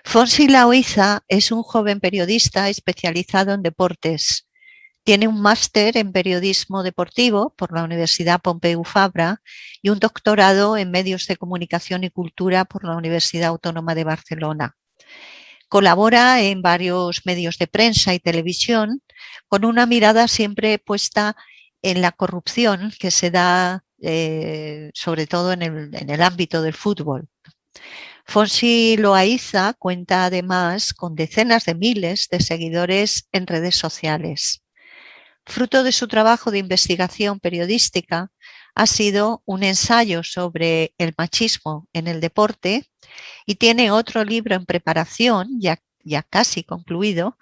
Fonsi Laoiza es un joven periodista especializado en deportes. Tiene un máster en periodismo deportivo por la Universidad Pompeu Fabra y un doctorado en medios de comunicación y cultura por la Universidad Autónoma de Barcelona. Colabora en varios medios de prensa y televisión con una mirada siempre puesta en la corrupción que se da sobre todo en el ámbito del fútbol. Fonsi Loaiza cuenta además con decenas de miles de seguidores en redes sociales. Fruto de su trabajo de investigación periodística ha sido un ensayo sobre el machismo en el deporte y tiene otro libro en preparación, ya casi concluido,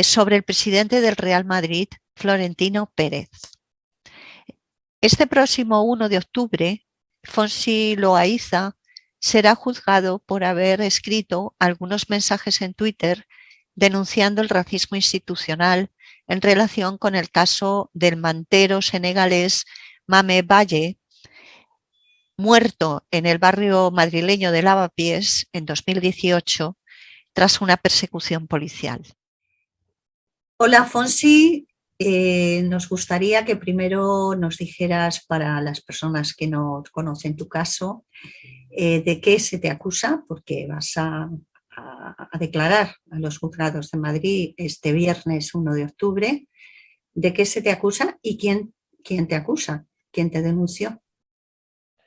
sobre el presidente del Real Madrid, Florentino Pérez. Este próximo 1 de octubre, Fonsi Loaiza será juzgado por haber escrito algunos mensajes en Twitter denunciando el racismo institucional en relación con el caso del mantero senegalés Mame Baye, muerto en el barrio madrileño de Lavapiés en 2018 tras una persecución policial. Hola, Fonsi. Nos gustaría que primero nos dijeras, para las personas que no conocen tu caso, de qué se te acusa, porque vas a declarar a los juzgados de Madrid este viernes 1 de octubre. ¿De qué se te acusa y quién te acusa? ¿Quién te denunció?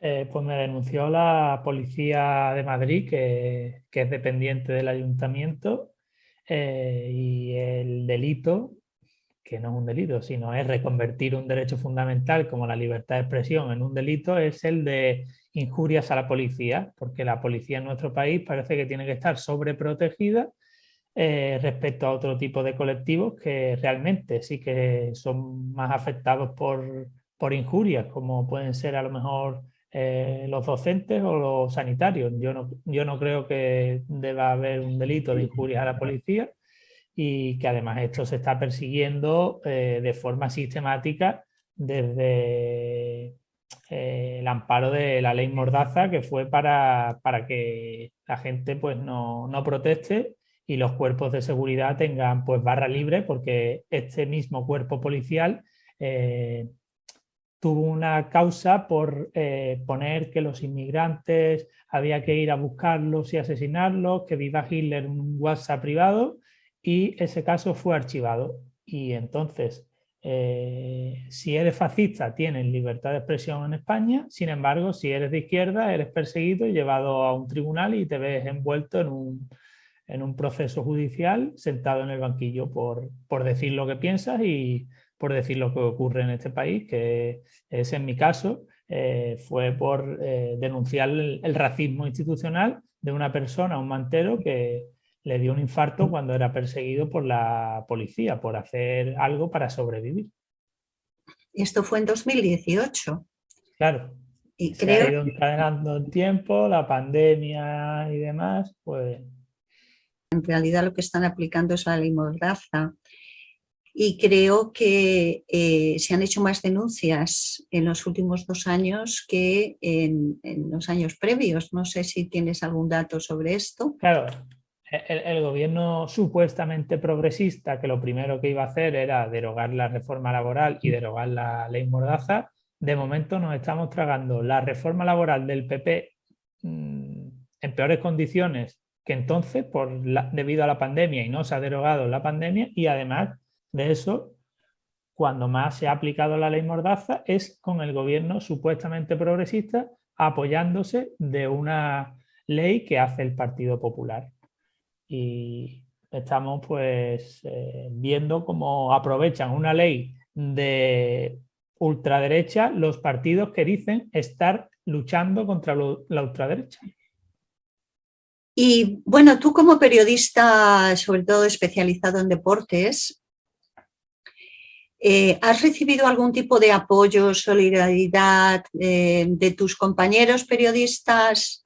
Pues me denunció la policía de Madrid, que es dependiente del ayuntamiento, y el delito, que no es un delito, sino es reconvertir un derecho fundamental como la libertad de expresión en un delito, es el de injurias a la policía, porque la policía en nuestro país parece que tiene que estar sobreprotegida respecto a otro tipo de colectivos que realmente sí que son más afectados por injurias, como pueden ser a lo mejor los docentes o los sanitarios. Yo no creo que deba haber un delito de injurias a la policía, y que además esto se está persiguiendo de forma sistemática desde el amparo de la ley Mordaza, que fue para que la gente pues no proteste y los cuerpos de seguridad tengan pues barra libre, porque este mismo cuerpo policial tuvo una causa por poner que los inmigrantes había que ir a buscarlos y asesinarlos, que viva Hitler en un WhatsApp privado, y ese caso fue archivado. Y entonces, si eres fascista, tienes libertad de expresión en España. Sin embargo, si eres de izquierda, eres perseguido y llevado a un tribunal y te ves envuelto en un proceso judicial, sentado en el banquillo por decir lo que piensas y por decir lo que ocurre en este país, que es en mi caso, fue por denunciar el racismo institucional de una persona, un mantero, que le dio un infarto cuando era perseguido por la policía por hacer algo para sobrevivir. Esto fue en 2018. Claro, Y se ha creo ido encadenando el tiempo, la pandemia y demás, pues... En realidad lo que están aplicando es la ley Mordaza. Y creo que se han hecho más denuncias en los últimos 2 años que en los años previos. No sé si tienes algún dato sobre esto. Claro, el gobierno supuestamente progresista, que lo primero que iba a hacer era derogar la reforma laboral y derogar la ley Mordaza, de momento nos estamos tragando la reforma laboral del PP en peores condiciones que entonces debido a la pandemia, y no se ha derogado la pandemia, y además de eso, cuando más se ha aplicado la ley Mordaza es con el gobierno supuestamente progresista apoyándose de una ley que hace el Partido Popular. Y estamos pues viendo cómo aprovechan una ley de ultraderecha los partidos que dicen estar luchando contra la ultraderecha. Y bueno, tú como periodista, sobre todo especializado en deportes, ¿has recibido algún tipo de apoyo, solidaridad de tus compañeros periodistas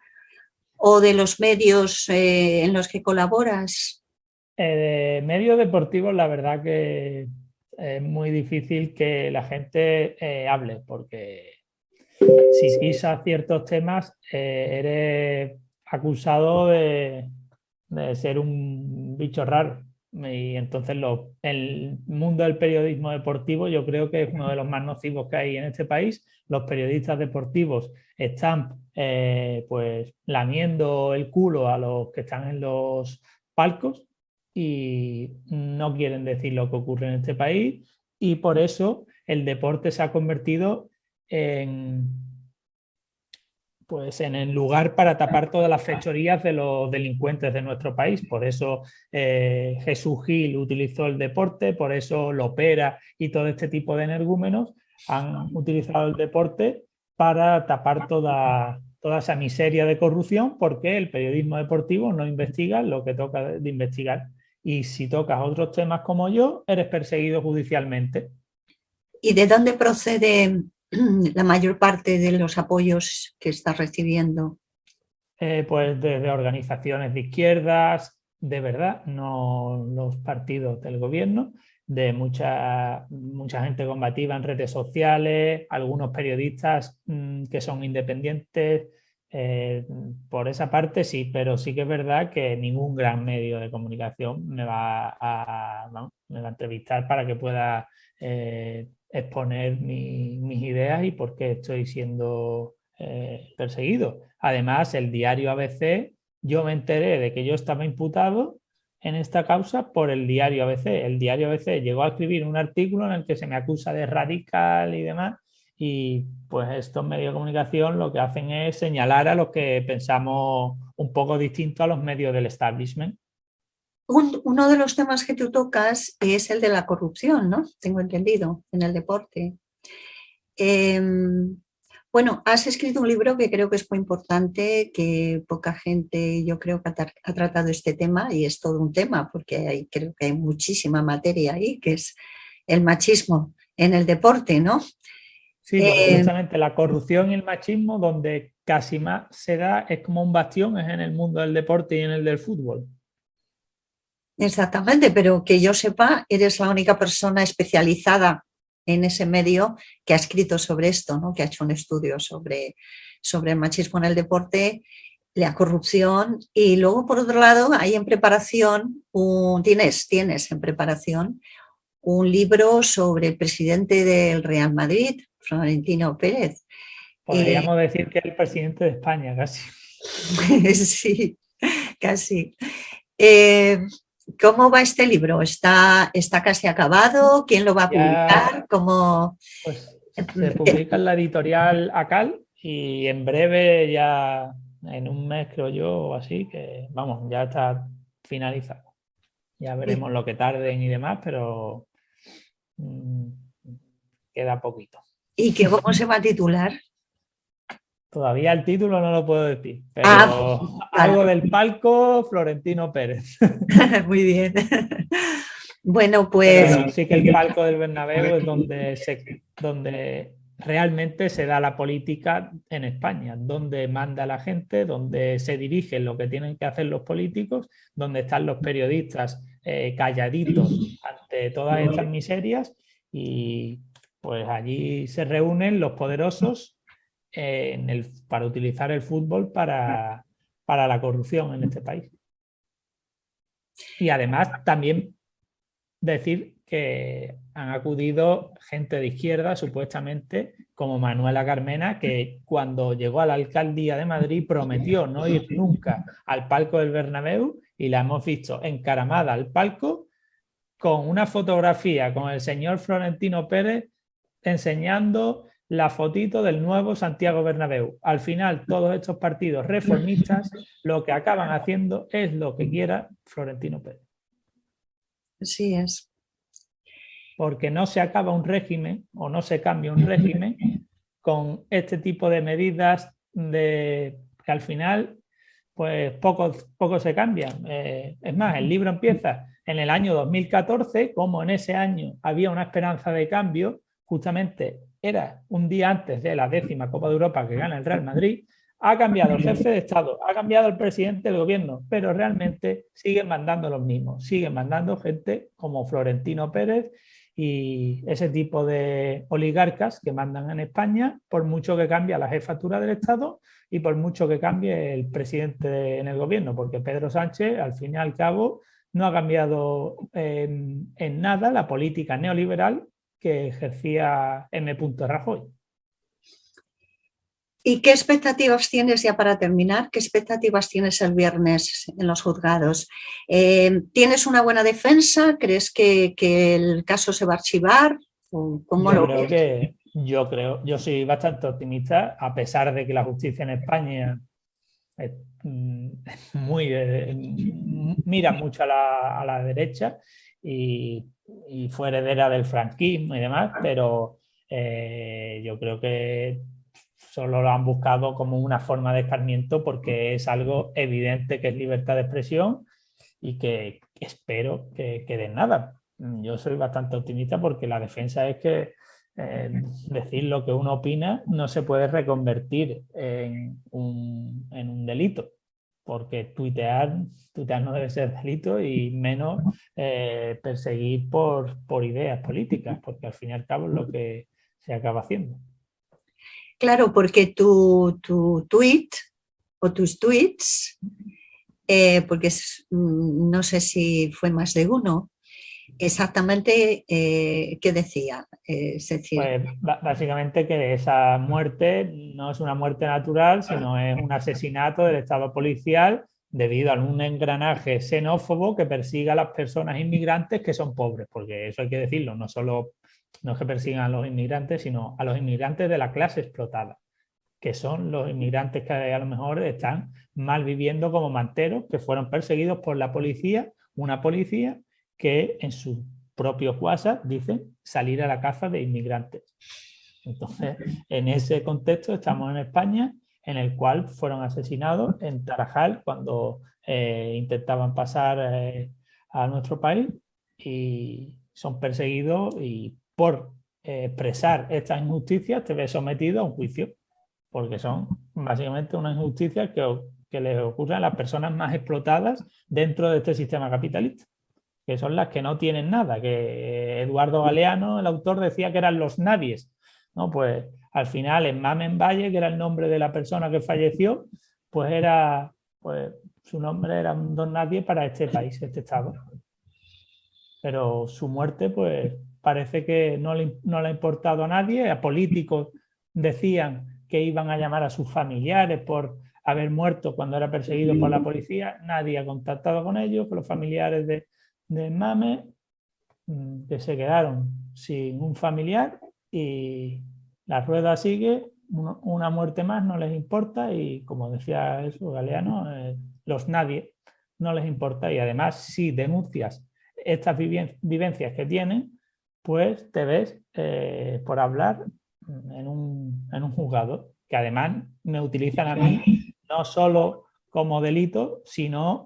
o de los medios en los que colaboras? De medios deportivos, la verdad que es muy difícil que la gente hable, porque si pisas ciertos temas eres acusado de ser un bicho raro. Y entonces el mundo del periodismo deportivo yo creo que es uno de los más nocivos que hay en este país. Los periodistas deportivos están pues lamiendo el culo a los que están en los palcos y no quieren decir lo que ocurre en este país, y por eso el deporte se ha convertido pues en el lugar para tapar todas las fechorías de los delincuentes de nuestro país. Por eso Jesús Gil utilizó el deporte, por eso Lopera y todo este tipo de energúmenos han utilizado el deporte para tapar toda esa miseria de corrupción, porque el periodismo deportivo no investiga lo que toca de investigar. Y si tocas otros temas como yo, eres perseguido judicialmente. ¿Y de dónde procede la mayor parte de los apoyos que estás recibiendo? Pues desde organizaciones de izquierdas, de verdad, no los partidos del gobierno, de mucha gente combativa en redes sociales, algunos periodistas que son independientes. Por esa parte sí, pero sí que es verdad que ningún gran medio de comunicación me va a entrevistar para que pueda exponer mis ideas y por qué estoy siendo perseguido. Además, el diario ABC, yo me enteré de que yo estaba imputado en esta causa por el diario ABC. El diario ABC llegó a escribir un artículo en el que se me acusa de radical y demás, y pues estos medios de comunicación lo que hacen es señalar a los que pensamos un poco distinto a los medios del establishment. Uno de los temas que tú tocas es el de la corrupción, ¿no? Tengo entendido, en el deporte. Bueno, has escrito un libro que creo que es muy importante, que poca gente yo creo que ha tratado este tema, y es todo un tema porque creo que hay muchísima materia ahí, que es el machismo en el deporte, ¿no? Sí, porque justamente la corrupción y el machismo donde casi más se da es como un bastión, es en el mundo del deporte y en el del fútbol. Exactamente, pero que yo sepa, eres la única persona especializada en ese medio que ha escrito sobre esto, ¿no? Que ha hecho un estudio sobre el machismo en el deporte, la corrupción, y luego por otro lado hay en preparación, tienes en preparación un libro sobre el presidente del Real Madrid, Florentino Pérez. Podríamos decir que es el presidente de España, casi. Sí, casi. ¿Cómo va este libro? ¿Está casi acabado? ¿Quién lo va a publicar? ¿Cómo? Pues se publica en la editorial ACAL y en breve, ya en un mes creo yo o así, que vamos, ya está finalizado. Ya veremos lo que tarden y demás, pero queda poquito. ¿Y cómo se va a titular? Todavía el título no lo puedo decir, pero algo del palco Florentino Pérez. Muy bien. Bueno, pues... Pero sí que el palco del Bernabéu es donde realmente se da la política en España, donde manda la gente, donde se dirigen lo que tienen que hacer los políticos, donde están los periodistas calladitos ante todas estas miserias, y pues allí se reúnen los poderosos para utilizar el fútbol para la corrupción en este país. Y además también decir que han acudido gente de izquierda, supuestamente, como Manuela Carmena, que cuando llegó a la alcaldía de Madrid prometió no ir nunca al palco del Bernabéu, y la hemos visto encaramada al palco con una fotografía con el señor Florentino Pérez enseñando la fotito del nuevo Santiago Bernabéu. Al final, todos estos partidos reformistas lo que acaban haciendo es lo que quiera Florentino Pérez. Así es. Porque no se acaba un régimen o no se cambia un régimen con este tipo de medidas que al final pues poco se cambian. Es más, el libro empieza en el año 2014, como en ese año había una esperanza de cambio, justamente era un día antes de la 10ª Copa de Europa que gana el Real Madrid. Ha cambiado el jefe de Estado, ha cambiado el presidente del gobierno, pero realmente siguen mandando los mismos, siguen mandando gente como Florentino Pérez y ese tipo de oligarcas que mandan en España, por mucho que cambie la jefatura del Estado y por mucho que cambie el presidente en el gobierno, porque Pedro Sánchez, al fin y al cabo, no ha cambiado en nada la política neoliberal que ejercía M. Rajoy. ¿Y qué expectativas tienes, ya para terminar, qué expectativas tienes el viernes en los juzgados? ¿Tienes una buena defensa? ¿Crees que el caso se va a archivar? ¿Cómo lo ves? Yo soy bastante optimista, a pesar de que la justicia en España es mira mucho a la derecha y fue heredera del franquismo y demás, pero yo creo que solo lo han buscado como una forma de escarmiento, porque es algo evidente que es libertad de expresión y que espero que den nada. Yo soy bastante optimista, porque la defensa es que decir lo que uno opina no se puede reconvertir en un delito, porque tuitear no debe ser delito, y menos perseguir por ideas políticas, porque al fin y al cabo es lo que se acaba haciendo. Claro, porque tu tweet o tus tweets, porque no sé si fue más de uno, exactamente qué decía. Es decir, Pues básicamente que esa muerte no es una muerte natural, sino es un asesinato del Estado policial debido a un engranaje xenófobo que persigue a las personas inmigrantes que son pobres, porque eso hay que decirlo, no es que persigan a los inmigrantes, sino a los inmigrantes de la clase explotada, que son los inmigrantes que a lo mejor están mal viviendo como manteros, que fueron perseguidos por la policía, una policía que en su propio WhatsApp dicen salir a la caza de inmigrantes. Entonces, en ese contexto estamos en España, en el cual fueron asesinados en Tarajal cuando intentaban pasar a nuestro país, y son perseguidos, y por expresar estas injusticias te ves sometido a un juicio, porque son básicamente una injusticia que les ocurre a las personas más explotadas dentro de este sistema capitalista, que son las que no tienen nada, que Eduardo Galeano, el autor, decía que eran los nadies, ¿no? Pues al final, en Mamen Valle, que era el nombre de la persona que falleció, pues su nombre era un don nadie para este país, este estado. Pero su muerte, pues parece que no le ha importado a nadie. A políticos decían que iban a llamar a sus familiares por haber muerto cuando era perseguido por la policía. Nadie ha contactado con ellos, con los familiares de Mame, que se quedaron sin un familiar, y la rueda sigue. Una muerte más no les importa, y como decía eso Galeano, los nadie no les importa, y además, si denuncias estas vivencias que tienen, pues te ves por hablar en un juzgado, que además me utilizan a mí no solo como delito, sino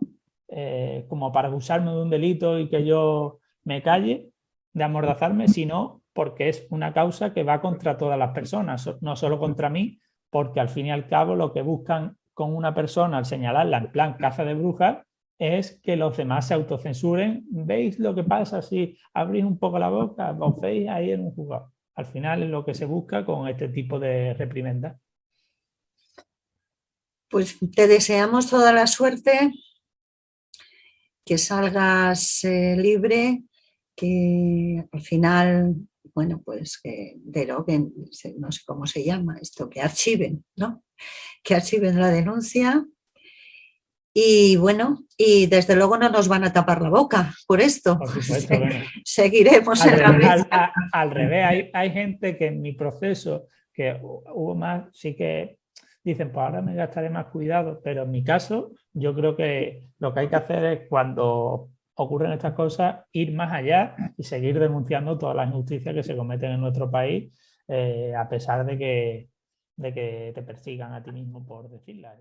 como para acusarme de un delito y que yo me calle, de amordazarme, sino porque es una causa que va contra todas las personas, no solo contra mí, porque al fin y al cabo lo que buscan con una persona al señalarla en plan caza de brujas es que los demás se autocensuren. ¿Veis lo que pasa si abrís un poco la boca? Os veis ahí en un juzgado. Al final es lo que se busca con este tipo de reprimendas. pues te deseamos toda la suerte, que salgas libre, que al final, bueno, pues que deroguen, no sé cómo se llama esto, que archiven, ¿no? Que archiven la denuncia. Y bueno, y desde luego no nos van a tapar la boca por esto. Por supuesto, bueno. Seguiremos en la mesa. Al revés, hay gente que en mi proceso, que hubo más, sí que dicen, pues ahora me gastaré más cuidado, pero en mi caso, yo creo que lo que hay que hacer es, cuando ocurren estas cosas, ir más allá y seguir denunciando todas las injusticias que se cometen en nuestro país, a pesar de que te persigan a ti mismo por decirlas.